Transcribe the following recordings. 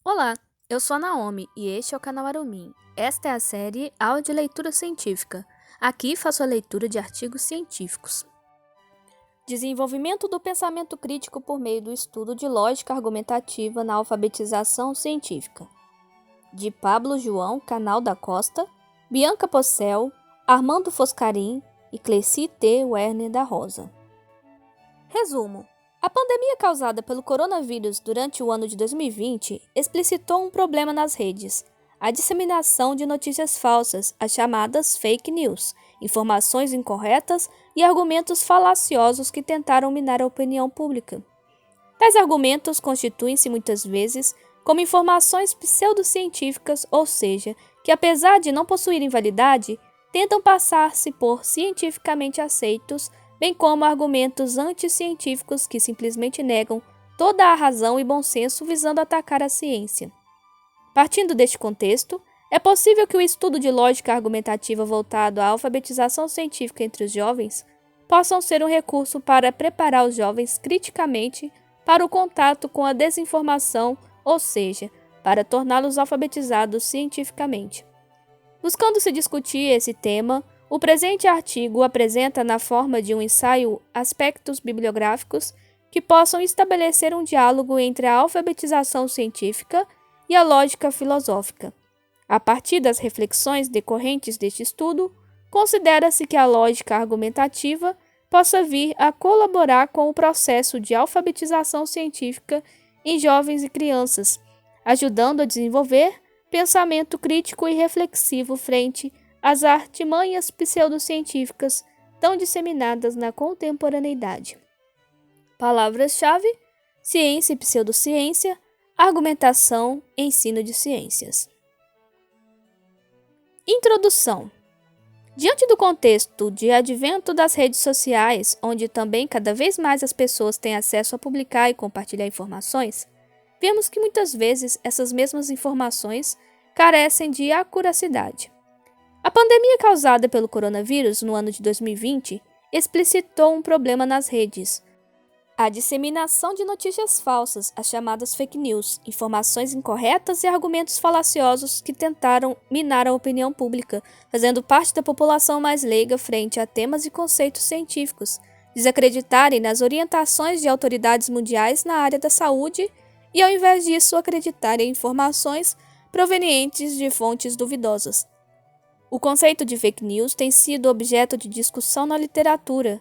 Olá, eu sou a Naomi e este é o canal Arumin. Esta é a série Áudio Leitura Científica. Aqui faço a leitura de artigos científicos. Desenvolvimento do pensamento crítico por meio do estudo de lógica argumentativa na alfabetização científica. De Pablo João Canal da Costa, Bianca Possel, Armando Foscarin e Cleci T. Werner da Rosa. Resumo. A pandemia causada pelo coronavírus durante o ano de 2020 explicitou um problema nas redes: a disseminação de notícias falsas, as chamadas fake news, informações incorretas e argumentos falaciosos que tentaram minar a opinião pública. Tais argumentos constituem-se muitas vezes como informações pseudocientíficas, ou seja, que apesar de não possuírem validade, tentam passar-se por cientificamente aceitos, bem como argumentos anticientíficos que simplesmente negam toda a razão e bom senso visando atacar a ciência. Partindo deste contexto, é possível que o estudo de lógica argumentativa voltado à alfabetização científica entre os jovens possam ser um recurso para preparar os jovens criticamente para o contato com a desinformação, ou seja, para torná-los alfabetizados cientificamente. Buscando se discutir esse tema, o presente artigo apresenta na forma de um ensaio aspectos bibliográficos que possam estabelecer um diálogo entre a alfabetização científica e a lógica filosófica. A partir das reflexões decorrentes deste estudo, considera-se que a lógica argumentativa possa vir a colaborar com o processo de alfabetização científica em jovens e crianças, ajudando a desenvolver pensamento crítico e reflexivo frente às artimanhas pseudocientíficas tão disseminadas na contemporaneidade. Palavras-chave: ciência e pseudociência, argumentação, ensino de ciências. Introdução. Diante do contexto de advento das redes sociais, onde também cada vez mais as pessoas têm acesso a publicar e compartilhar informações, vemos que muitas vezes essas mesmas informações carecem de acuracidade. A pandemia causada pelo coronavírus no ano de 2020 explicitou um problema nas redes: a disseminação de notícias falsas, as chamadas fake news, informações incorretas e argumentos falaciosos que tentaram minar a opinião pública, fazendo parte da população mais leiga frente a temas e conceitos científicos, desacreditarem nas orientações de autoridades mundiais na área da saúde e, ao invés disso, acreditarem em informações provenientes de fontes duvidosas. O conceito de fake news tem sido objeto de discussão na literatura.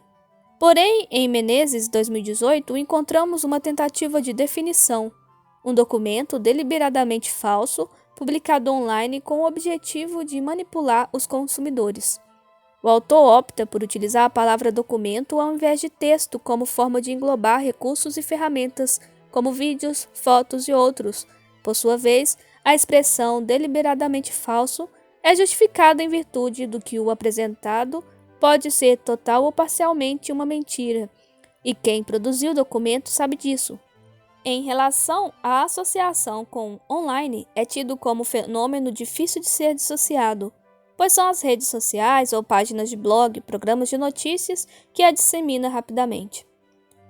Porém, em Menezes 2018, encontramos uma tentativa de definição, um documento deliberadamente falso, publicado online com o objetivo de manipular os consumidores. O autor opta por utilizar a palavra documento ao invés de texto como forma de englobar recursos e ferramentas, como vídeos, fotos e outros. Por sua vez, a expressão deliberadamente falso é justificada em virtude do que o apresentado pode ser total ou parcialmente uma mentira, e quem produziu o documento sabe disso. Em relação à associação com online, é tido como fenômeno difícil de ser dissociado, pois são as redes sociais ou páginas de blog, programas de notícias que a dissemina rapidamente.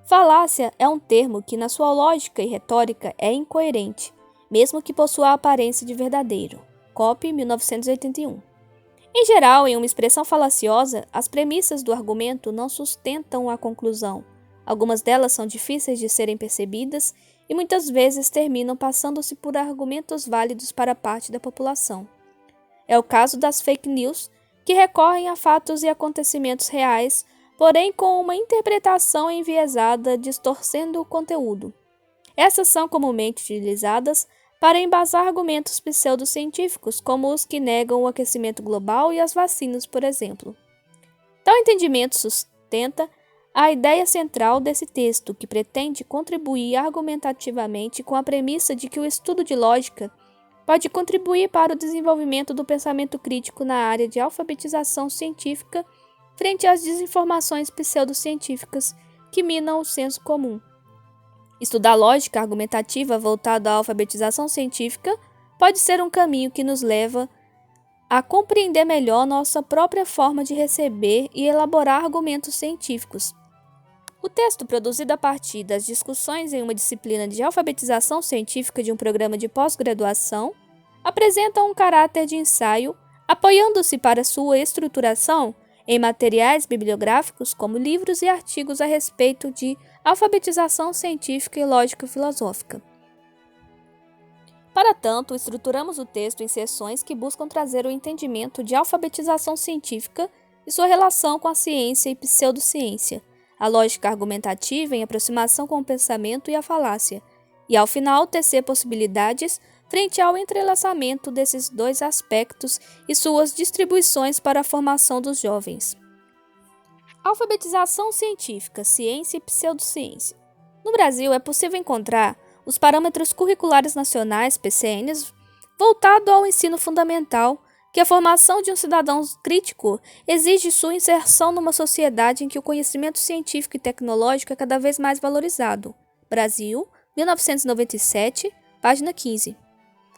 Falácia é um termo que, na sua lógica e retórica, é incoerente, mesmo que possua a aparência de verdadeiro. Copy, 1981. Em geral, em uma expressão falaciosa, as premissas do argumento não sustentam a conclusão. Algumas delas são difíceis de serem percebidas e muitas vezes terminam passando-se por argumentos válidos para parte da população. É o caso das fake news, que recorrem a fatos e acontecimentos reais, porém com uma interpretação enviesada, distorcendo o conteúdo. Essas são comumente utilizadas para embasar argumentos pseudocientíficos, como os que negam o aquecimento global e as vacinas, por exemplo. Tal entendimento sustenta a ideia central desse texto, que pretende contribuir argumentativamente com a premissa de que o estudo de lógica pode contribuir para o desenvolvimento do pensamento crítico na área de alfabetização científica frente às desinformações pseudocientíficas que minam o senso comum. Estudar lógica argumentativa voltada à alfabetização científica pode ser um caminho que nos leva a compreender melhor nossa própria forma de receber e elaborar argumentos científicos. O texto, produzido a partir das discussões em uma disciplina de alfabetização científica de um programa de pós-graduação, apresenta um caráter de ensaio, apoiando-se para sua estruturação em materiais bibliográficos como livros e artigos a respeito de alfabetização científica e lógica filosófica. Para tanto, estruturamos o texto em seções que buscam trazer o entendimento de alfabetização científica e sua relação com a ciência e pseudociência, a lógica argumentativa em aproximação com o pensamento e a falácia, e ao final tecer possibilidades frente ao entrelaçamento desses dois aspectos e suas distribuições para a formação dos jovens. Alfabetização científica, ciência e pseudociência. No Brasil, é possível encontrar os parâmetros curriculares nacionais, PCNs, voltado ao ensino fundamental, que a formação de um cidadão crítico exige sua inserção numa sociedade em que o conhecimento científico e tecnológico é cada vez mais valorizado. Brasil, 1997, página 15.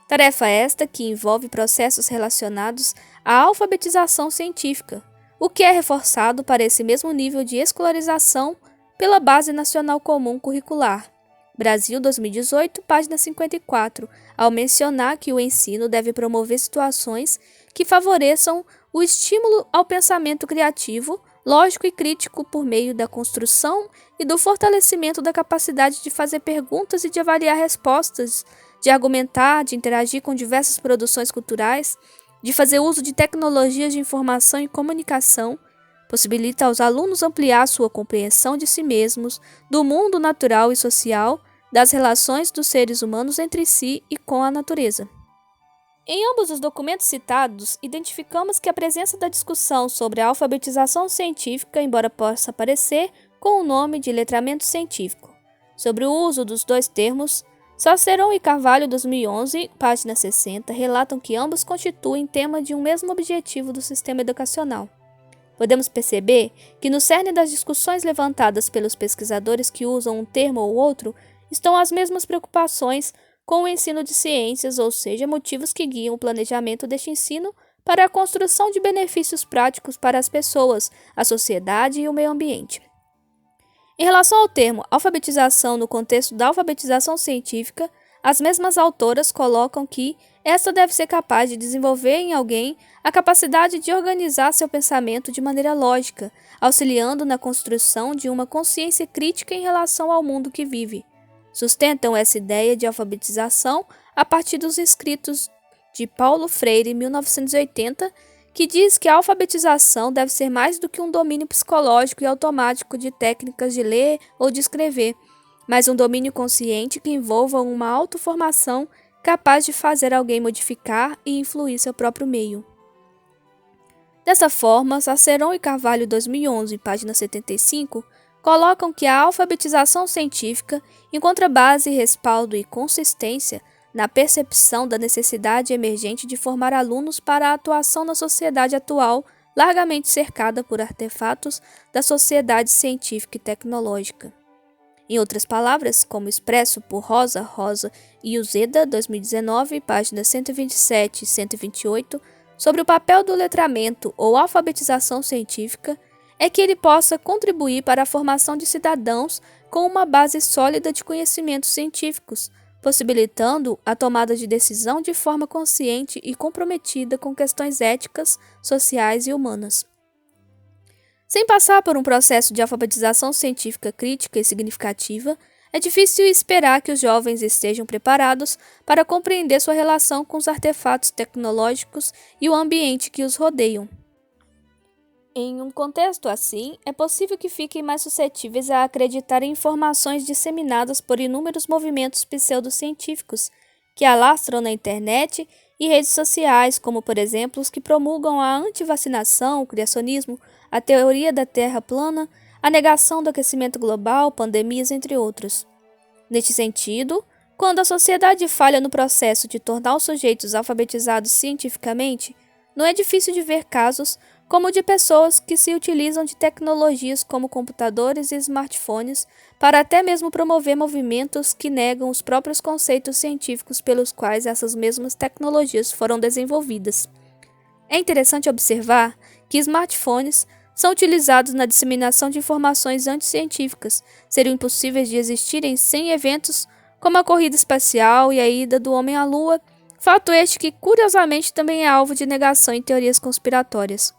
Tarefa esta que envolve processos relacionados à alfabetização científica, o que é reforçado para esse mesmo nível de escolarização pela Base Nacional Comum Curricular. Brasil 2018, página 54, ao mencionar que o ensino deve promover situações que favoreçam o estímulo ao pensamento criativo, lógico e crítico por meio da construção e do fortalecimento da capacidade de fazer perguntas e de avaliar respostas, de argumentar, de interagir com diversas produções culturais, de fazer uso de tecnologias de informação e comunicação, possibilita aos alunos ampliar sua compreensão de si mesmos, do mundo natural e social, das relações dos seres humanos entre si e com a natureza. Em ambos os documentos citados, identificamos que a presença da discussão sobre a alfabetização científica, embora possa aparecer com o nome de letramento científico. Sobre o uso dos dois termos, Salceron e Carvalho, 2011, página 60, relatam que ambos constituem tema de um mesmo objetivo do sistema educacional. Podemos perceber que no cerne das discussões levantadas pelos pesquisadores que usam um termo ou outro estão as mesmas preocupações com o ensino de ciências, ou seja, motivos que guiam o planejamento deste ensino para a construção de benefícios práticos para as pessoas, a sociedade e o meio ambiente. Em relação ao termo alfabetização no contexto da alfabetização científica, as mesmas autoras colocam que esta deve ser capaz de desenvolver em alguém a capacidade de organizar seu pensamento de maneira lógica, auxiliando na construção de uma consciência crítica em relação ao mundo que vive. Sustentam essa ideia de alfabetização a partir dos escritos de Paulo Freire, 1980, que diz que a alfabetização deve ser mais do que um domínio psicológico e automático de técnicas de ler ou de escrever, mas um domínio consciente que envolva uma autoformação capaz de fazer alguém modificar e influir seu próprio meio. Dessa forma, Salceron e Carvalho, 2011, página 75, colocam que a alfabetização científica encontra base, respaldo e consistência na percepção da necessidade emergente de formar alunos para a atuação na sociedade atual, largamente cercada por artefatos da sociedade científica e tecnológica. Em outras palavras, como expresso por Rosa e Uzeda, 2019, páginas 127 e 128, sobre o papel do letramento ou alfabetização científica, é que ele possa contribuir para a formação de cidadãos com uma base sólida de conhecimentos científicos, possibilitando a tomada de decisão de forma consciente e comprometida com questões éticas, sociais e humanas. Sem passar por um processo de alfabetização científica crítica e significativa, é difícil esperar que os jovens estejam preparados para compreender sua relação com os artefatos tecnológicos e o ambiente que os rodeiam. Em um contexto assim, é possível que fiquem mais suscetíveis a acreditar em informações disseminadas por inúmeros movimentos pseudocientíficos que alastram na internet e redes sociais, como, por exemplo, os que promulgam a antivacinação, o criacionismo, a teoria da Terra plana, a negação do aquecimento global, pandemias, entre outros. Neste sentido, quando a sociedade falha no processo de tornar os sujeitos alfabetizados cientificamente, não é difícil de ver casos como de pessoas que se utilizam de tecnologias como computadores e smartphones para até mesmo promover movimentos que negam os próprios conceitos científicos pelos quais essas mesmas tecnologias foram desenvolvidas. É interessante observar que smartphones são utilizados na disseminação de informações anticientíficas, seriam impossíveis de existirem sem eventos como a corrida espacial e a ida do homem à Lua, fato este que, curiosamente, também é alvo de negação em teorias conspiratórias.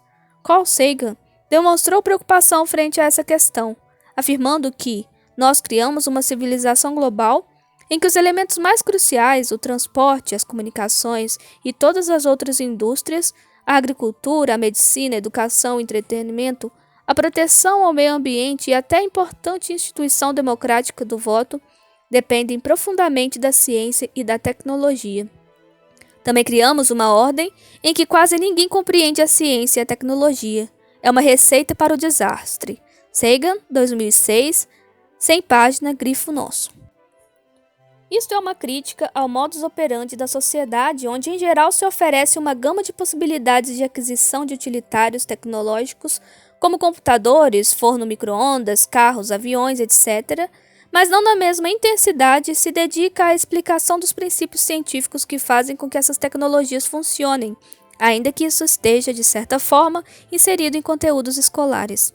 Carl Sagan demonstrou preocupação frente a essa questão, afirmando que nós criamos uma civilização global em que os elementos mais cruciais, o transporte, as comunicações e todas as outras indústrias, a agricultura, a medicina, a educação, o entretenimento, a proteção ao meio ambiente e até a importante instituição democrática do voto, dependem profundamente da ciência e da tecnologia. Também criamos uma ordem em que quase ninguém compreende a ciência e a tecnologia. É uma receita para o desastre. Sagan, 2006, 100 páginas, grifo nosso. Isto é uma crítica ao modus operandi da sociedade, onde em geral se oferece uma gama de possibilidades de aquisição de utilitários tecnológicos, como computadores, forno micro-ondas, carros, aviões, etc., mas não na mesma intensidade se dedica à explicação dos princípios científicos que fazem com que essas tecnologias funcionem, ainda que isso esteja, de certa forma, inserido em conteúdos escolares.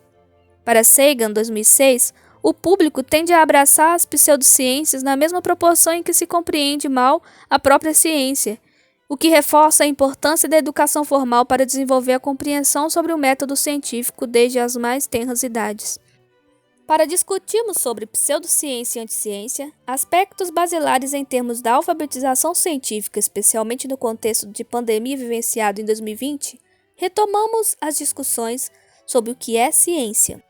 Para Sagan, 2006, o público tende a abraçar as pseudociências na mesma proporção em que se compreende mal a própria ciência, o que reforça a importância da educação formal para desenvolver a compreensão sobre o método científico desde as mais tenras idades. Para discutirmos sobre pseudociência e anticiência, aspectos basilares em termos da alfabetização científica, especialmente no contexto de pandemia vivenciado em 2020, retomamos as discussões sobre o que é ciência.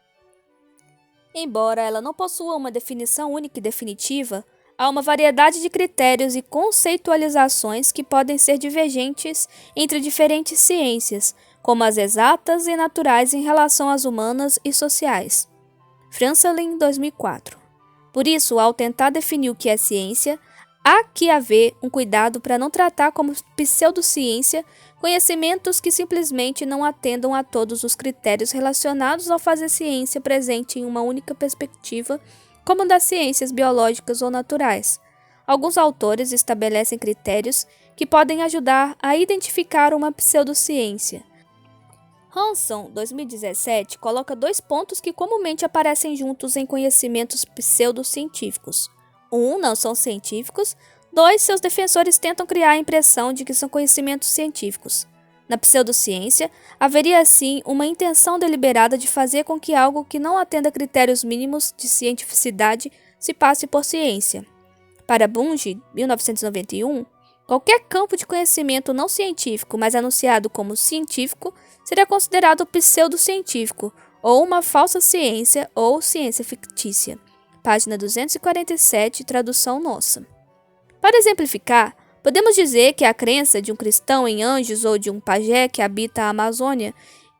Embora ela não possua uma definição única e definitiva, há uma variedade de critérios e conceitualizações que podem ser divergentes entre diferentes ciências, como as exatas e naturais em relação às humanas e sociais. Francelin, 2004. Por isso, ao tentar definir o que é ciência, há que haver um cuidado para não tratar como pseudociência conhecimentos que simplesmente não atendam a todos os critérios relacionados ao fazer ciência presente em uma única perspectiva, como das ciências biológicas ou naturais. Alguns autores estabelecem critérios que podem ajudar a identificar uma pseudociência. Hanson, 2017, coloca 2 pontos que comumente aparecem juntos em conhecimentos pseudocientíficos. 1. Não são científicos. 2. Seus defensores tentam criar a impressão de que são conhecimentos científicos. Na pseudociência, haveria assim uma intenção deliberada de fazer com que algo que não atenda a critérios mínimos de cientificidade se passe por ciência. Para Bunge, 1991, qualquer campo de conhecimento não científico, mas anunciado como científico, seria considerado pseudocientífico, ou uma falsa ciência ou ciência fictícia. Página 247, tradução nossa. Para exemplificar, podemos dizer que a crença de um cristão em anjos ou de um pajé que habita a Amazônia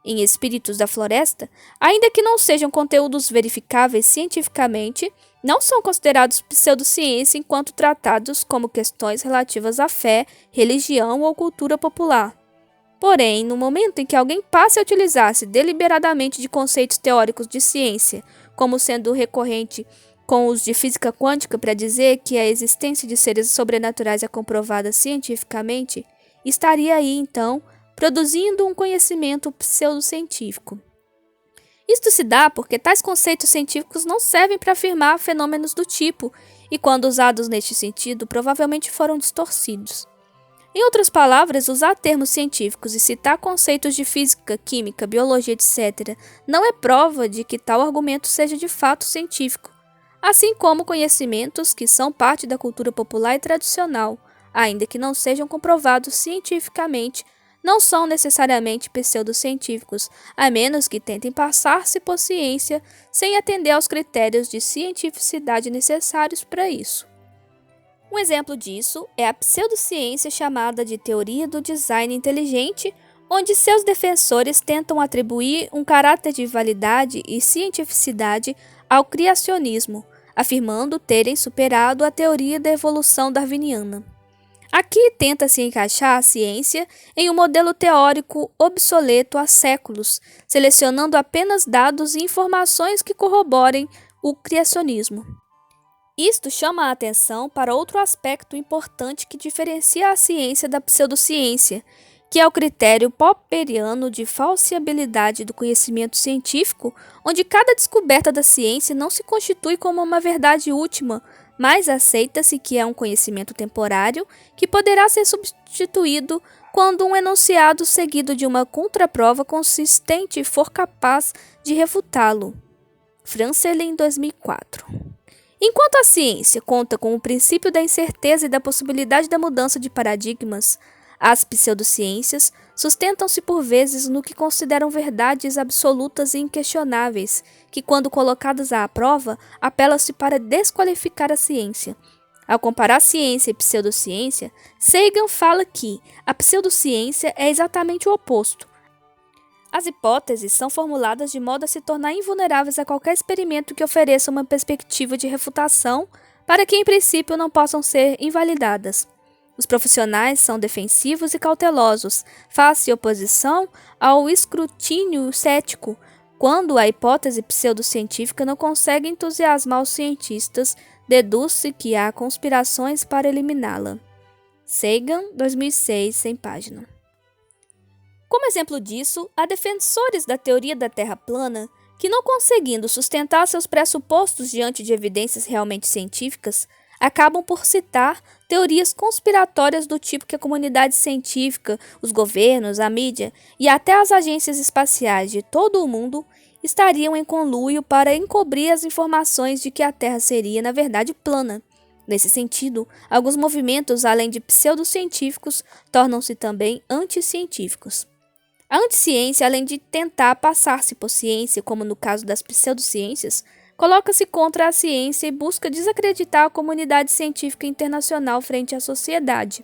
em espíritos da floresta, ainda que não sejam conteúdos verificáveis cientificamente, não são considerados pseudociência enquanto tratados como questões relativas à fé, religião ou cultura popular. Porém, no momento em que alguém passe a utilizar-se deliberadamente de conceitos teóricos de ciência, como sendo recorrente com os de física quântica para dizer que a existência de seres sobrenaturais é comprovada cientificamente, estaria aí, então, produzindo um conhecimento pseudocientífico. Isto se dá porque tais conceitos científicos não servem para afirmar fenômenos do tipo, e quando usados neste sentido, provavelmente foram distorcidos. Em outras palavras, usar termos científicos e citar conceitos de física, química, biologia, etc., não é prova de que tal argumento seja de fato científico, assim como conhecimentos que são parte da cultura popular e tradicional, ainda que não sejam comprovados cientificamente, não são necessariamente pseudocientíficos, a menos que tentem passar-se por ciência sem atender aos critérios de cientificidade necessários para isso. Um exemplo disso é a pseudociência chamada de teoria do design inteligente, onde seus defensores tentam atribuir um caráter de validade e cientificidade ao criacionismo, afirmando terem superado a teoria da evolução darwiniana. Aqui tenta-se encaixar a ciência em um modelo teórico obsoleto há séculos, selecionando apenas dados e informações que corroborem o criacionismo. Isto chama a atenção para outro aspecto importante que diferencia a ciência da pseudociência, que é o critério popperiano de falseabilidade do conhecimento científico, onde cada descoberta da ciência não se constitui como uma verdade última, mas aceita-se que é um conhecimento temporário que poderá ser substituído quando um enunciado seguido de uma contraprova consistente for capaz de refutá-lo. Francelin, 2004. Enquanto a ciência conta com o princípio da incerteza e da possibilidade da mudança de paradigmas, as pseudociências sustentam-se por vezes no que consideram verdades absolutas e inquestionáveis, que, quando colocadas à prova, apelam-se para desqualificar a ciência. Ao comparar ciência e pseudociência, Sagan fala que a pseudociência é exatamente o oposto. As hipóteses são formuladas de modo a se tornar invulneráveis a qualquer experimento que ofereça uma perspectiva de refutação para que, em princípio, não possam ser invalidadas. Os profissionais são defensivos e cautelosos, face oposição ao escrutínio cético, quando a hipótese pseudocientífica não consegue entusiasmar os cientistas, deduz-se que há conspirações para eliminá-la. Sagan, 2006, 100 páginas. Como exemplo disso, há defensores da teoria da Terra plana que, não conseguindo sustentar seus pressupostos diante de evidências realmente científicas, acabam por citar teorias conspiratórias do tipo que a comunidade científica, os governos, a mídia e até as agências espaciais de todo o mundo estariam em conluio para encobrir as informações de que a Terra seria, na verdade, plana. Nesse sentido, alguns movimentos, além de pseudocientíficos, tornam-se também anticientíficos. A anticiência, além de tentar passar-se por ciência, como no caso das pseudociências, coloca-se contra a ciência e busca desacreditar a comunidade científica internacional frente à sociedade.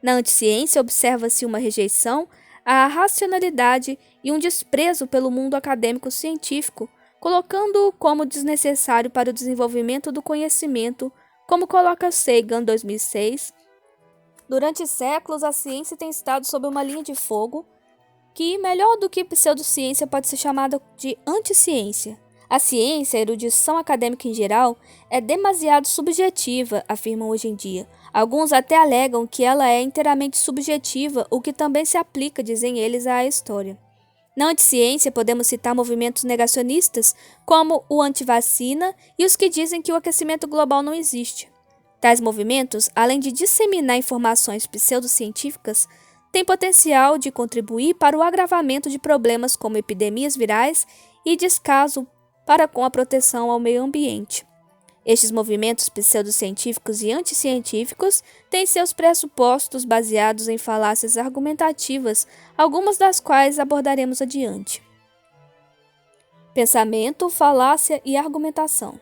Na anticiência, observa-se uma rejeição à racionalidade e um desprezo pelo mundo acadêmico científico, colocando-o como desnecessário para o desenvolvimento do conhecimento, como coloca Sagan, 2006. Durante séculos, a ciência tem estado sob uma linha de fogo que, melhor do que pseudociência, pode ser chamada de anticiência. A ciência, a erudição acadêmica em geral, é demasiado subjetiva, afirmam hoje em dia. Alguns até alegam que ela é inteiramente subjetiva, o que também se aplica, dizem eles, à história. Na anticiência, podemos citar movimentos negacionistas, como o antivacina e os que dizem que o aquecimento global não existe. Tais movimentos, além de disseminar informações pseudocientíficas, têm potencial de contribuir para o agravamento de problemas como epidemias virais e descaso para com a proteção ao meio ambiente. Estes movimentos pseudocientíficos e anticientíficos têm seus pressupostos baseados em falácias argumentativas, algumas das quais abordaremos adiante. Pensamento, falácia e argumentação.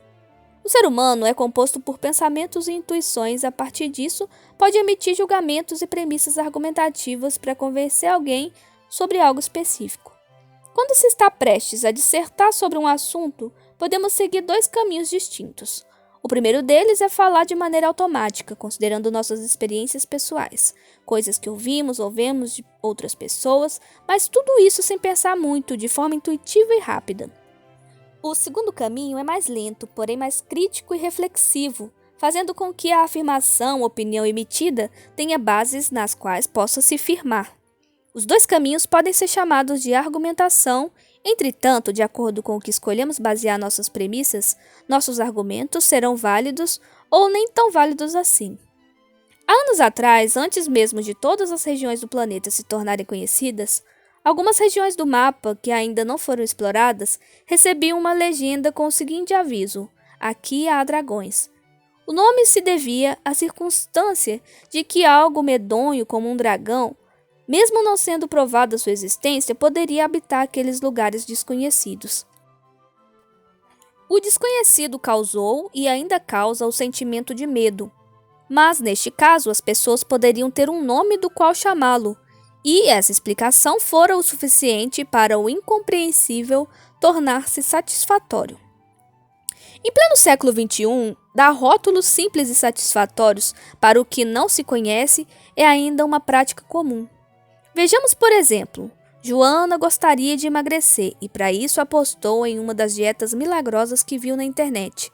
O ser humano é composto por pensamentos e intuições. A partir disso, pode emitir julgamentos e premissas argumentativas para convencer alguém sobre algo específico. Quando se está prestes a dissertar sobre um assunto, podemos seguir dois caminhos distintos. O primeiro deles é falar de maneira automática, considerando nossas experiências pessoais, coisas que ouvimos ou vemos de outras pessoas, mas tudo isso sem pensar muito, de forma intuitiva e rápida. O segundo caminho é mais lento, porém mais crítico e reflexivo, fazendo com que a afirmação, opinião emitida tenha bases nas quais possa se firmar. Os dois caminhos podem ser chamados de argumentação. Entretanto, de acordo com o que escolhemos basear nossas premissas, nossos argumentos serão válidos ou nem tão válidos assim. Há anos atrás, antes mesmo de todas as regiões do planeta se tornarem conhecidas, algumas regiões do mapa que ainda não foram exploradas recebiam uma legenda com o seguinte aviso: aqui há dragões. O nome se devia à circunstância de que algo medonho como um dragão, mesmo não sendo provada sua existência, poderia habitar aqueles lugares desconhecidos. O desconhecido causou e ainda causa o sentimento de medo, mas neste caso as pessoas poderiam ter um nome do qual chamá-lo, e essa explicação fora o suficiente para o incompreensível tornar-se satisfatório. Em pleno século XXI, dar rótulos simples e satisfatórios para o que não se conhece é ainda uma prática comum. Vejamos, por exemplo, Joana gostaria de emagrecer e para isso apostou em uma das dietas milagrosas que viu na internet.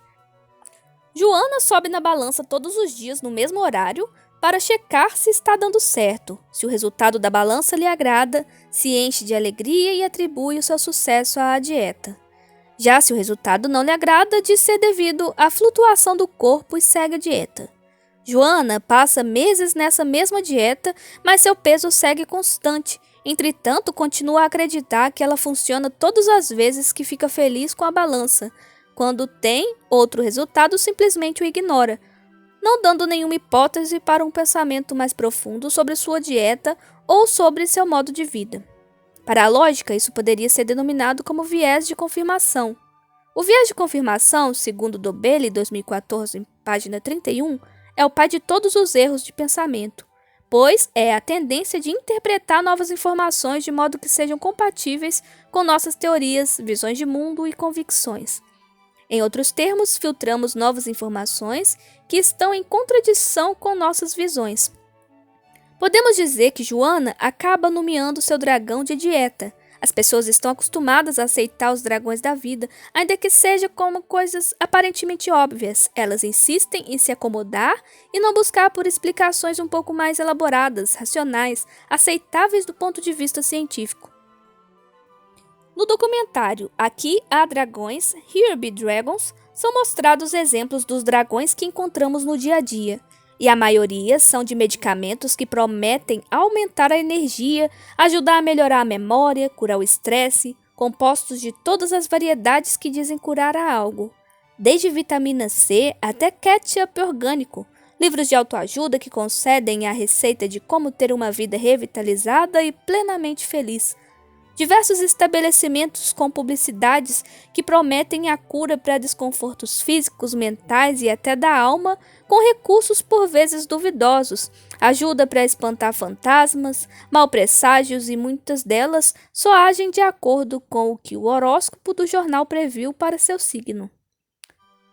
Joana sobe na balança todos os dias no mesmo horário, para checar se está dando certo, se o resultado da balança lhe agrada, se enche de alegria e atribui o seu sucesso à dieta. Já se o resultado não lhe agrada, diz ser devido à flutuação do corpo e segue a dieta. Joana passa meses nessa mesma dieta, mas seu peso segue constante. Entretanto, continua a acreditar que ela funciona todas as vezes que fica feliz com a balança. Quando tem outro resultado, simplesmente o ignora, não dando nenhuma hipótese para um pensamento mais profundo sobre sua dieta ou sobre seu modo de vida. Para a lógica, isso poderia ser denominado como viés de confirmação. O viés de confirmação, segundo Dobelli, 2014, página 31, é o pai de todos os erros de pensamento, pois é a tendência de interpretar novas informações de modo que sejam compatíveis com nossas teorias, visões de mundo e convicções. Em outros termos, filtramos novas informações que estão em contradição com nossas visões. Podemos dizer que Joana acaba nomeando seu dragão de dieta. As pessoas estão acostumadas a aceitar os dragões da vida, ainda que seja como coisas aparentemente óbvias. Elas insistem em se acomodar e não buscar por explicações um pouco mais elaboradas, racionais, aceitáveis do ponto de vista científico. No documentário Aqui Há Dragões, Here Be Dragons, são mostrados exemplos dos dragões que encontramos no dia a dia, e a maioria são de medicamentos que prometem aumentar a energia, ajudar a melhorar a memória, curar o estresse, compostos de todas as variedades que dizem curar a algo, desde vitamina C até ketchup orgânico, livros de autoajuda que concedem a receita de como ter uma vida revitalizada e plenamente feliz, diversos estabelecimentos com publicidades que prometem a cura para desconfortos físicos, mentais e até da alma, com recursos por vezes duvidosos, ajuda para espantar fantasmas, mau presságios e muitas delas só agem de acordo com o que o horóscopo do jornal previu para seu signo.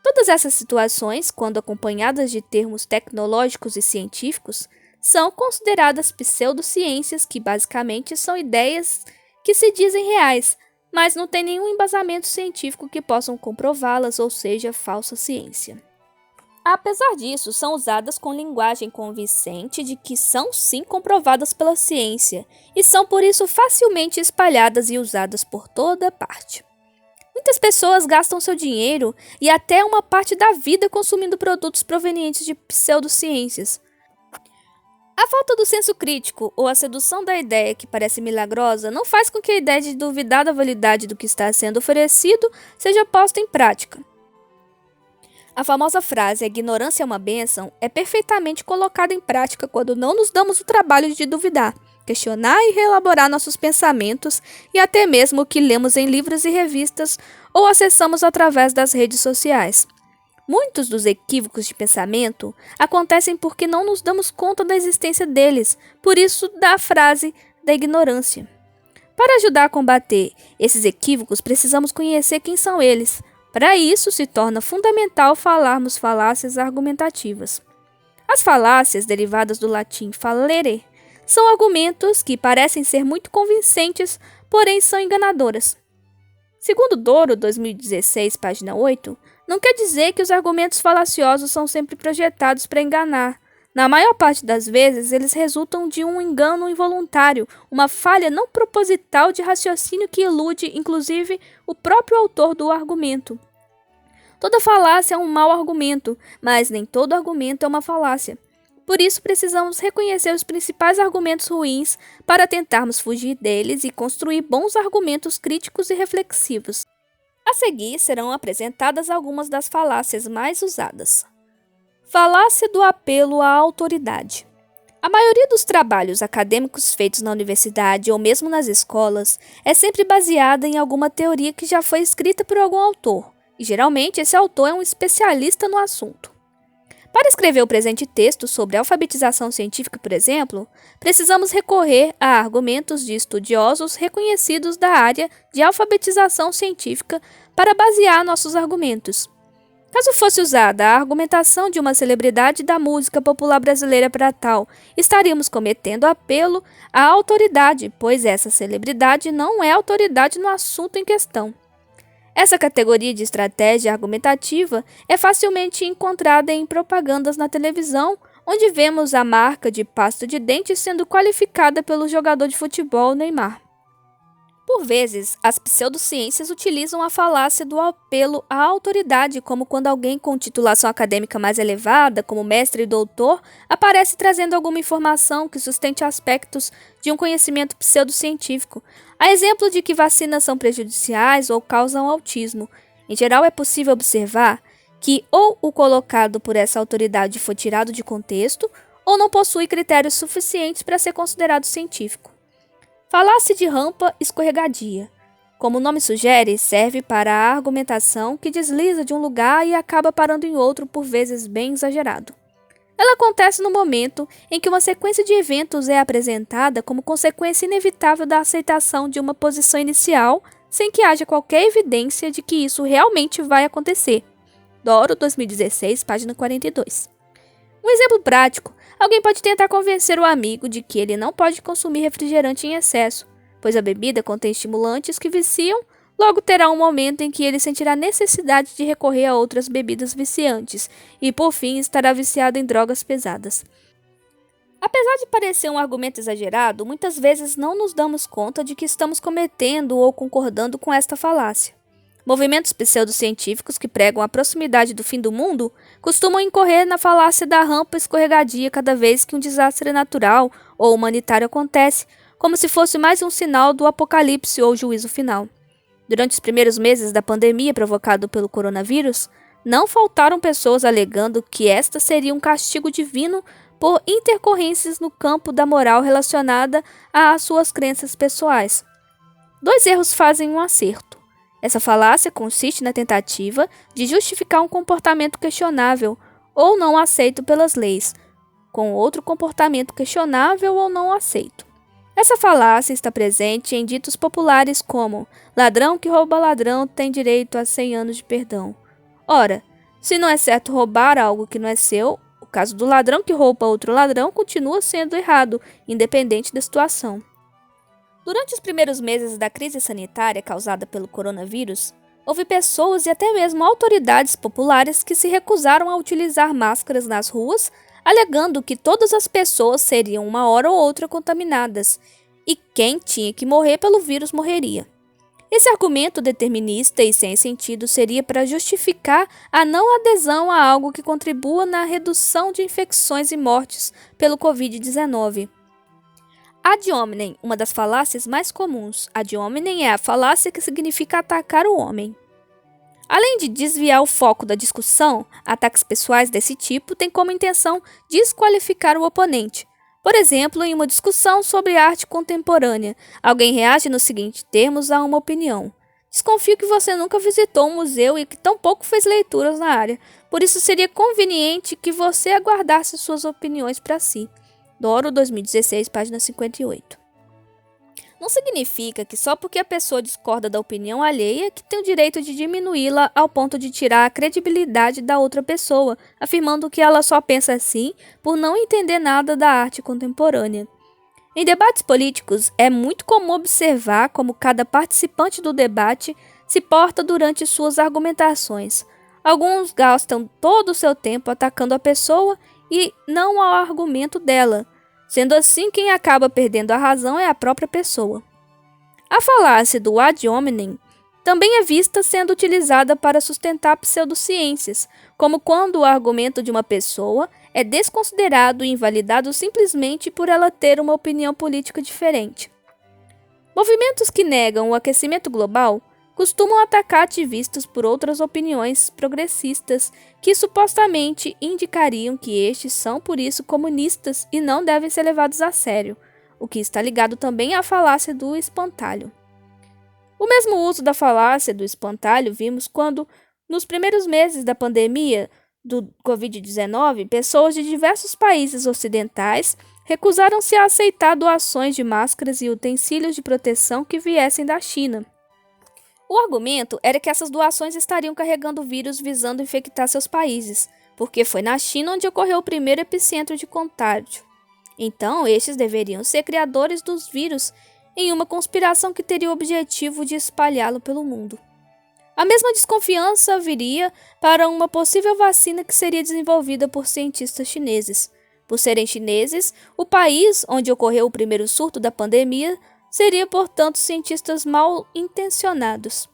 Todas essas situações, quando acompanhadas de termos tecnológicos e científicos, são consideradas pseudociências, que basicamente são ideias que se dizem reais, mas não tem nenhum embasamento científico que possam comprová-las, ou seja, falsa ciência. Apesar disso, são usadas com linguagem convincente de que são sim comprovadas pela ciência e são por isso facilmente espalhadas e usadas por toda parte. Muitas pessoas gastam seu dinheiro e até uma parte da vida consumindo produtos provenientes de pseudociências. A falta do senso crítico ou a sedução da ideia que parece milagrosa não faz com que a ideia de duvidar da validade do que está sendo oferecido seja posta em prática. A famosa frase "a ignorância é uma bênção" é perfeitamente colocada em prática quando não nos damos o trabalho de duvidar, questionar e reelaborar nossos pensamentos e até mesmo o que lemos em livros e revistas ou acessamos através das redes sociais. Muitos dos equívocos de pensamento acontecem porque não nos damos conta da existência deles, por isso da frase da ignorância. Para ajudar a combater esses equívocos, precisamos conhecer quem são eles. Para isso, se torna fundamental falarmos falácias argumentativas. As falácias, derivadas do latim fallere, são argumentos que parecem ser muito convincentes, porém são enganadoras. Segundo Doro, 2016, página 8, não quer dizer que os argumentos falaciosos são sempre projetados para enganar. Na maior parte das vezes, eles resultam de um engano involuntário, uma falha não proposital de raciocínio que ilude, inclusive, o próprio autor do argumento. Toda falácia é um mau argumento, mas nem todo argumento é uma falácia. Por isso, precisamos reconhecer os principais argumentos ruins para tentarmos fugir deles e construir bons argumentos críticos e reflexivos. A seguir, serão apresentadas algumas das falácias mais usadas. Falácia do apelo à autoridade. A maioria dos trabalhos acadêmicos feitos na universidade ou mesmo nas escolas é sempre baseada em alguma teoria que já foi escrita por algum autor, e geralmente esse autor é um especialista no assunto. Para escrever o presente texto sobre alfabetização científica, por exemplo, precisamos recorrer a argumentos de estudiosos reconhecidos da área de alfabetização científica para basear nossos argumentos. Caso fosse usada a argumentação de uma celebridade da música popular brasileira para tal, estaríamos cometendo apelo à autoridade, pois essa celebridade não é autoridade no assunto em questão. Essa categoria de estratégia argumentativa é facilmente encontrada em propagandas na televisão, onde vemos a marca de pasta de dente sendo qualificada pelo jogador de futebol Neymar. Por vezes, as pseudociências utilizam a falácia do apelo à autoridade, como quando alguém com titulação acadêmica mais elevada, como mestre e doutor, aparece trazendo alguma informação que sustente aspectos de um conhecimento pseudocientífico, a exemplo de que vacinas são prejudiciais ou causam autismo. Em geral, é possível observar que ou o colocado por essa autoridade foi tirado de contexto, ou não possui critérios suficientes para ser considerado científico. Falácia de rampa escorregadia. Como o nome sugere, serve para a argumentação que desliza de um lugar e acaba parando em outro, por vezes bem exagerado. Ela acontece no momento em que uma sequência de eventos é apresentada como consequência inevitável da aceitação de uma posição inicial, sem que haja qualquer evidência de que isso realmente vai acontecer. Doro, 2016, página 42. Um exemplo prático: alguém pode tentar convencer o amigo de que ele não pode consumir refrigerante em excesso, pois a bebida contém estimulantes que viciam, logo terá um momento em que ele sentirá necessidade de recorrer a outras bebidas viciantes e, por fim, estará viciado em drogas pesadas. Apesar de parecer um argumento exagerado, muitas vezes não nos damos conta de que estamos cometendo ou concordando com esta falácia. Movimentos pseudocientíficos que pregam a proximidade do fim do mundo costumam incorrer na falácia da rampa escorregadia cada vez que um desastre natural ou humanitário acontece, como se fosse mais um sinal do apocalipse ou juízo final. Durante os primeiros meses da pandemia provocada pelo coronavírus, não faltaram pessoas alegando que esta seria um castigo divino por intercorrências no campo da moral relacionada às suas crenças pessoais. Dois erros fazem um acerto. Essa falácia consiste na tentativa de justificar um comportamento questionável ou não aceito pelas leis, com outro comportamento questionável ou não aceito. Essa falácia está presente em ditos populares como ladrão que rouba ladrão tem direito a 100 anos de perdão. Ora, se não é certo roubar algo que não é seu, o caso do ladrão que rouba outro ladrão continua sendo errado, independente da situação. Durante os primeiros meses da crise sanitária causada pelo coronavírus, houve pessoas e até mesmo autoridades populares que se recusaram a utilizar máscaras nas ruas, alegando que todas as pessoas seriam uma hora ou outra contaminadas, e quem tinha que morrer pelo vírus morreria. Esse argumento determinista e sem sentido seria para justificar a não adesão a algo que contribua na redução de infecções e mortes pelo Covid-19. Ad hominem, uma das falácias mais comuns. Ad hominem é a falácia que significa atacar o homem. Além de desviar o foco da discussão, ataques pessoais desse tipo têm como intenção desqualificar o oponente. Por exemplo, em uma discussão sobre arte contemporânea, alguém reage nos seguintes termos a uma opinião: desconfio que você nunca visitou um museu e que tampouco fez leituras na área, por isso seria conveniente que você aguardasse suas opiniões para si. Doro, 2016, página 58. Não significa que só porque a pessoa discorda da opinião alheia que tem o direito de diminuí-la ao ponto de tirar a credibilidade da outra pessoa, afirmando que ela só pensa assim por não entender nada da arte contemporânea. Em debates políticos, é muito comum observar como cada participante do debate se porta durante suas argumentações. Alguns gastam todo o seu tempo atacando a pessoa e não ao argumento dela. Sendo assim, quem acaba perdendo a razão é a própria pessoa. A falácia do ad hominem também é vista sendo utilizada para sustentar pseudociências, como quando o argumento de uma pessoa é desconsiderado e invalidado simplesmente por ela ter uma opinião política diferente. Movimentos que negam o aquecimento global costumam atacar ativistas por outras opiniões progressistas que supostamente indicariam que estes são por isso comunistas e não devem ser levados a sério, o que está ligado também à falácia do espantalho. O mesmo uso da falácia do espantalho vimos quando, nos primeiros meses da pandemia do Covid-19, pessoas de diversos países ocidentais recusaram-se a aceitar doações de máscaras e utensílios de proteção que viessem da China. O argumento era que essas doações estariam carregando o vírus visando infectar seus países, porque foi na China onde ocorreu o primeiro epicentro de contágio. Então, estes deveriam ser criadores dos vírus em uma conspiração que teria o objetivo de espalhá-lo pelo mundo. A mesma desconfiança viria para uma possível vacina que seria desenvolvida por cientistas chineses. Por serem chineses, o país onde ocorreu o primeiro surto da pandemia seria, portanto, cientistas mal intencionados.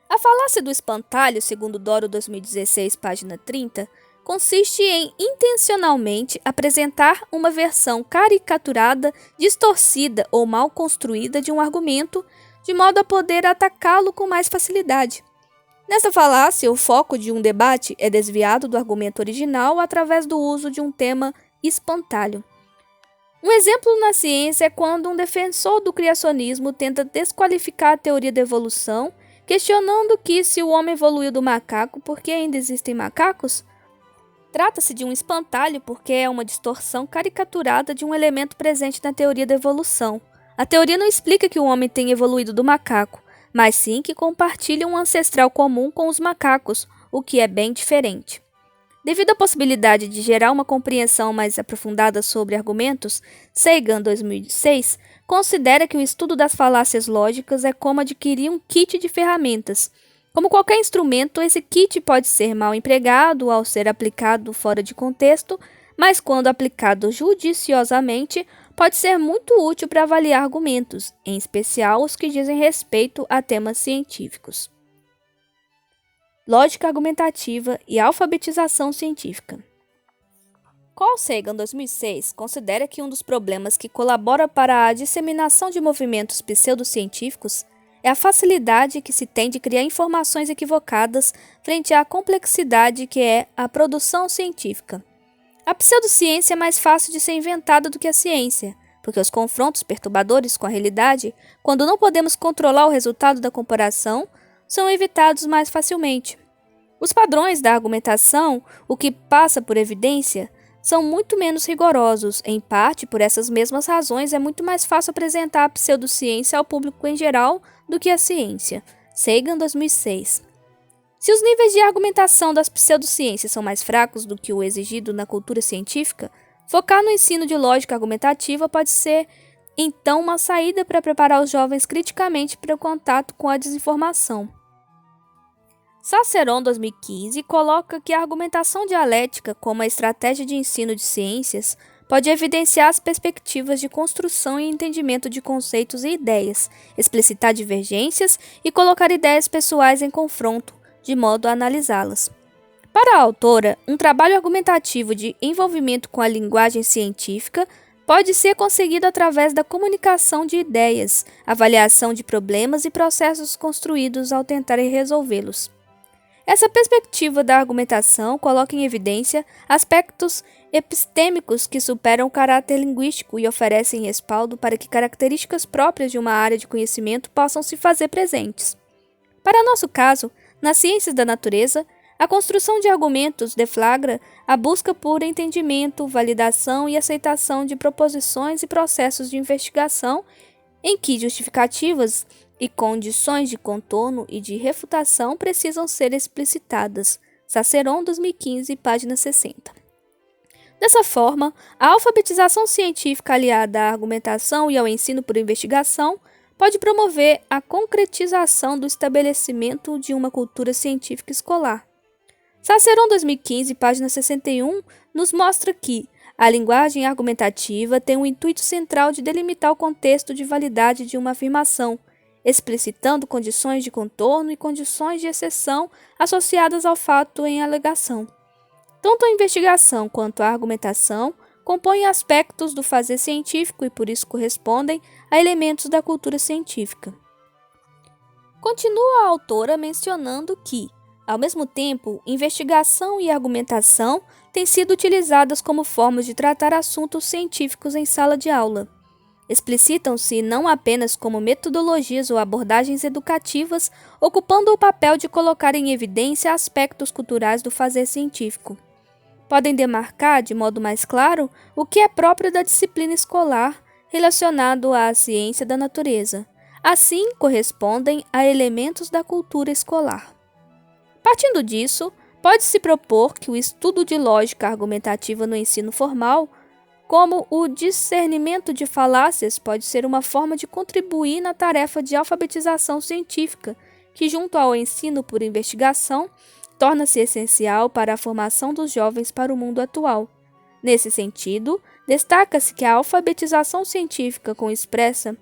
A falácia do espantalho, segundo Doro 2016, página 30, consiste em intencionalmente apresentar uma versão caricaturada, distorcida ou mal construída de um argumento, de modo a poder atacá-lo com mais facilidade. Nessa falácia, o foco de um debate é desviado do argumento original através do uso de um tema espantalho. Um exemplo na ciência é quando um defensor do criacionismo tenta desqualificar a teoria da evolução, questionando que se o homem evoluiu do macaco, por que ainda existem macacos? Trata-se de um espantalho porque é uma distorção caricaturada de um elemento presente na teoria da evolução. A teoria não explica que o homem tenha evoluído do macaco, mas sim que compartilha um ancestral comum com os macacos, o que é bem diferente. Devido à possibilidade de gerar uma compreensão mais aprofundada sobre argumentos, Sagan, 2006, considera que o estudo das falácias lógicas é como adquirir um kit de ferramentas. Como qualquer instrumento, esse kit pode ser mal empregado ao ser aplicado fora de contexto, mas quando aplicado judiciosamente, pode ser muito útil para avaliar argumentos, em especial os que dizem respeito a temas científicos. Lógica argumentativa e alfabetização científica. Carl Sagan, 2006, considera que um dos problemas que colabora para a disseminação de movimentos pseudocientíficos é a facilidade que se tem de criar informações equivocadas frente à complexidade que é a produção científica. A pseudociência é mais fácil de ser inventada do que a ciência, porque os confrontos perturbadores com a realidade, quando não podemos controlar o resultado da comparação, são evitados mais facilmente. Os padrões da argumentação, o que passa por evidência, são muito menos rigorosos. Em parte, por essas mesmas razões, é muito mais fácil apresentar a pseudociência ao público em geral do que a ciência. Sagan, 2006. Se os níveis de argumentação das pseudociências são mais fracos do que o exigido na cultura científica, focar no ensino de lógica argumentativa pode ser, então, uma saída para preparar os jovens criticamente para o contato com a desinformação. Cicerón, 2015, coloca que a argumentação dialética, como a estratégia de ensino de ciências, pode evidenciar as perspectivas de construção e entendimento de conceitos e ideias, explicitar divergências e colocar ideias pessoais em confronto, de modo a analisá-las. Para a autora, um trabalho argumentativo de envolvimento com a linguagem científica pode ser conseguido através da comunicação de ideias, avaliação de problemas e processos construídos ao tentarem resolvê-los. Essa perspectiva da argumentação coloca em evidência aspectos epistêmicos que superam o caráter linguístico e oferecem respaldo para que características próprias de uma área de conhecimento possam se fazer presentes. Para nosso caso, nas ciências da natureza, a construção de argumentos deflagra a busca por entendimento, validação e aceitação de proposições e processos de investigação em que justificativas e condições de contorno e de refutação precisam ser explicitadas. Cicerón, 2015, página 60. Dessa forma, a alfabetização científica aliada à argumentação e ao ensino por investigação pode promover a concretização do estabelecimento de uma cultura científica escolar. Cicerón, 2015, página 61, nos mostra que a linguagem argumentativa tem o intuito central de delimitar o contexto de validade de uma afirmação, explicitando condições de contorno e condições de exceção associadas ao fato em alegação. Tanto a investigação quanto a argumentação compõem aspectos do fazer científico e por isso correspondem a elementos da cultura científica. Continua a autora mencionando que, ao mesmo tempo, investigação e argumentação têm sido utilizadas como formas de tratar assuntos científicos em sala de aula. Explicitam-se não apenas como metodologias ou abordagens educativas, ocupando o papel de colocar em evidência aspectos culturais do fazer científico. Podem demarcar, de modo mais claro, o que é próprio da disciplina escolar relacionado à ciência da natureza. Assim, correspondem a elementos da cultura escolar. Partindo disso, pode-se propor que o estudo de lógica argumentativa no ensino formal, como o discernimento de falácias, pode ser uma forma de contribuir na tarefa de alfabetização científica, que, junto ao ensino por investigação, torna-se essencial para a formação dos jovens para o mundo atual. Nesse sentido, destaca-se que a alfabetização científica, como expressa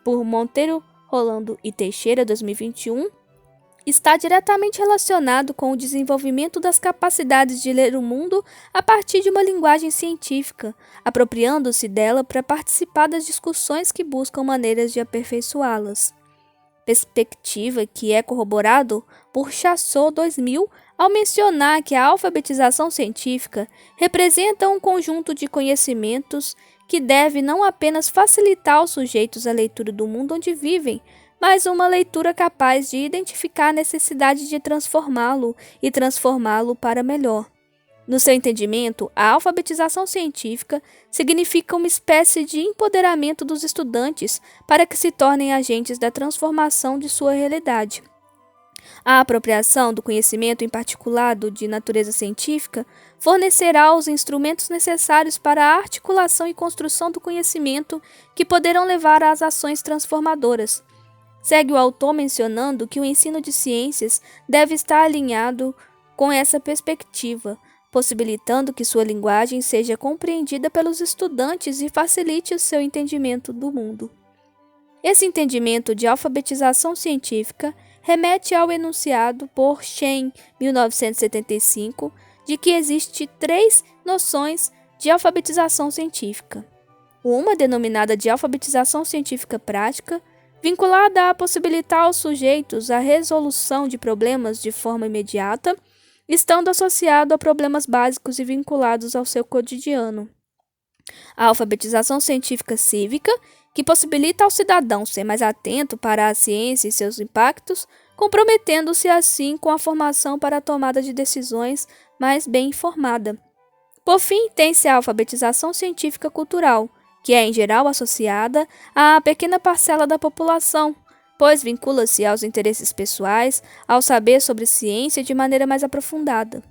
por Monteiro, Rolando e Teixeira, 2021, está diretamente relacionado com o desenvolvimento das capacidades de ler o mundo a partir de uma linguagem científica, apropriando-se dela para participar das discussões que buscam maneiras de aperfeiçoá-las. Perspectiva que é corroborado por Chassot 2000 ao mencionar que a alfabetização científica representa um conjunto de conhecimentos que deve não apenas facilitar aos sujeitos a leitura do mundo onde vivem, mas uma leitura capaz de identificar a necessidade de transformá-lo e transformá-lo para melhor. No seu entendimento, a alfabetização científica significa uma espécie de empoderamento dos estudantes para que se tornem agentes da transformação de sua realidade. A apropriação do conhecimento, em particular do de natureza científica, fornecerá os instrumentos necessários para a articulação e construção do conhecimento que poderão levar às ações transformadoras. Segue o autor mencionando que o ensino de ciências deve estar alinhado com essa perspectiva, possibilitando que sua linguagem seja compreendida pelos estudantes e facilite o seu entendimento do mundo. Esse entendimento de alfabetização científica remete ao enunciado por Shen, 1975, de que existe 3 noções de alfabetização científica. Uma, denominada de alfabetização científica prática, vinculada a possibilitar aos sujeitos a resolução de problemas de forma imediata, estando associado a problemas básicos e vinculados ao seu cotidiano. A alfabetização científica cívica, que possibilita ao cidadão ser mais atento para a ciência e seus impactos, comprometendo-se assim com a formação para a tomada de decisões mais bem informada. Por fim, tem-se a alfabetização científica cultural, que é em geral associada à pequena parcela da população, pois vincula-se aos interesses pessoais, ao saber sobre ciência de maneira mais aprofundada.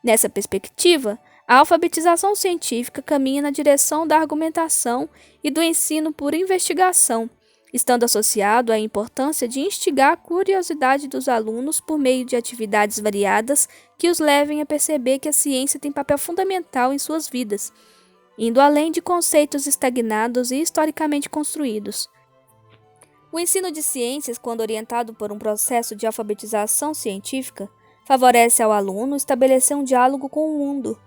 Nessa perspectiva, a alfabetização científica caminha na direção da argumentação e do ensino por investigação, estando associado à importância de instigar a curiosidade dos alunos por meio de atividades variadas que os levem a perceber que a ciência tem papel fundamental em suas vidas, indo além de conceitos estagnados e historicamente construídos. O ensino de ciências, quando orientado por um processo de alfabetização científica, favorece ao aluno estabelecer um diálogo com o mundo,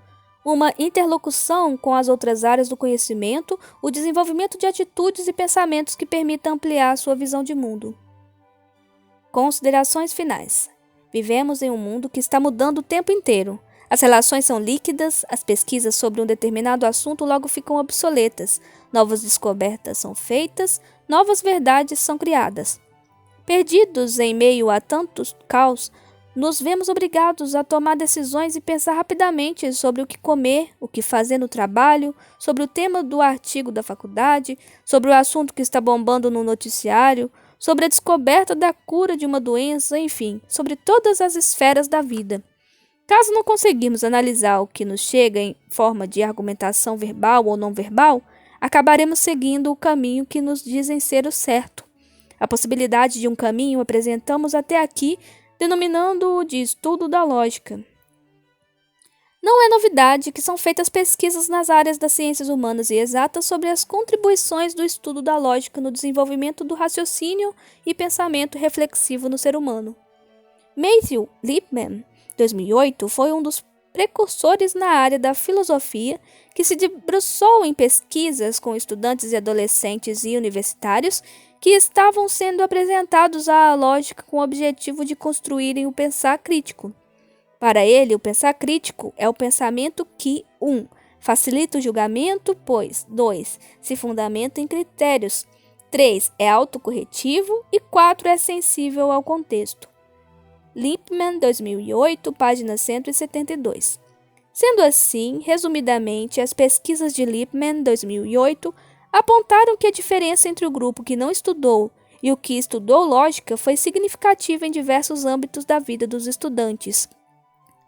uma interlocução com as outras áreas do conhecimento, o desenvolvimento de atitudes e pensamentos que permitam ampliar sua visão de mundo. Considerações finais. Vivemos em um mundo que está mudando o tempo inteiro. As relações são líquidas, as pesquisas sobre um determinado assunto logo ficam obsoletas, novas descobertas são feitas, novas verdades são criadas. Perdidos em meio a tantos caos, nos vemos obrigados a tomar decisões e pensar rapidamente sobre o que comer, o que fazer no trabalho, sobre o tema do artigo da faculdade, sobre o assunto que está bombando no noticiário, sobre a descoberta da cura de uma doença, enfim, sobre todas as esferas da vida. Caso não conseguirmos analisar o que nos chega em forma de argumentação verbal ou não verbal, acabaremos seguindo o caminho que nos dizem ser o certo. A possibilidade de um caminho apresentamos até aqui, denominando-o de estudo da lógica. Não é novidade que são feitas pesquisas nas áreas das ciências humanas e exatas sobre as contribuições do estudo da lógica no desenvolvimento do raciocínio e pensamento reflexivo no ser humano. Matthew Lipman, 2008, foi um dos precursores na área da filosofia que se debruçou em pesquisas com estudantes e adolescentes e universitários que estavam sendo apresentados à lógica com o objetivo de construírem o pensar crítico. Para ele, o pensar crítico é o pensamento que 1. Facilita o julgamento, pois 2. Se fundamenta em critérios, 3. É autocorretivo e 4. É sensível ao contexto. Lipman, 2008, página 172. Sendo assim, resumidamente, as pesquisas de Lipman, 2008, apontaram que a diferença entre o grupo que não estudou e o que estudou lógica foi significativa em diversos âmbitos da vida dos estudantes,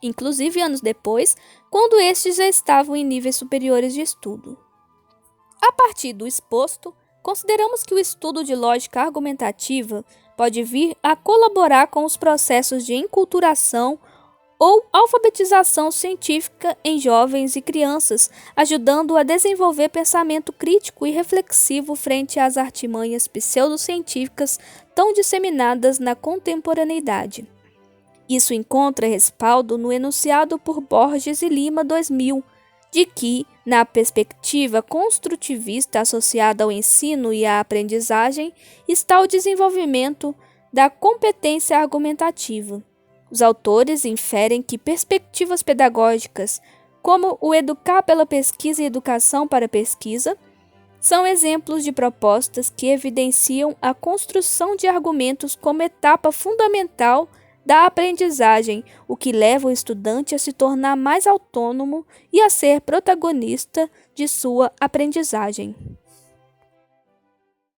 inclusive anos depois, quando estes já estavam em níveis superiores de estudo. A partir do exposto, consideramos que o estudo de lógica argumentativa pode vir a colaborar com os processos de enculturação ou alfabetização científica em jovens e crianças, ajudando a desenvolver pensamento crítico e reflexivo frente às artimanhas pseudocientíficas tão disseminadas na contemporaneidade. Isso encontra respaldo no enunciado por Borges e Lima 2000, de que, na perspectiva construtivista associada ao ensino e à aprendizagem, está o desenvolvimento da competência argumentativa. Os autores inferem que perspectivas pedagógicas, como o educar pela pesquisa e educação para pesquisa, são exemplos de propostas que evidenciam a construção de argumentos como etapa fundamental da aprendizagem, o que leva o estudante a se tornar mais autônomo e a ser protagonista de sua aprendizagem.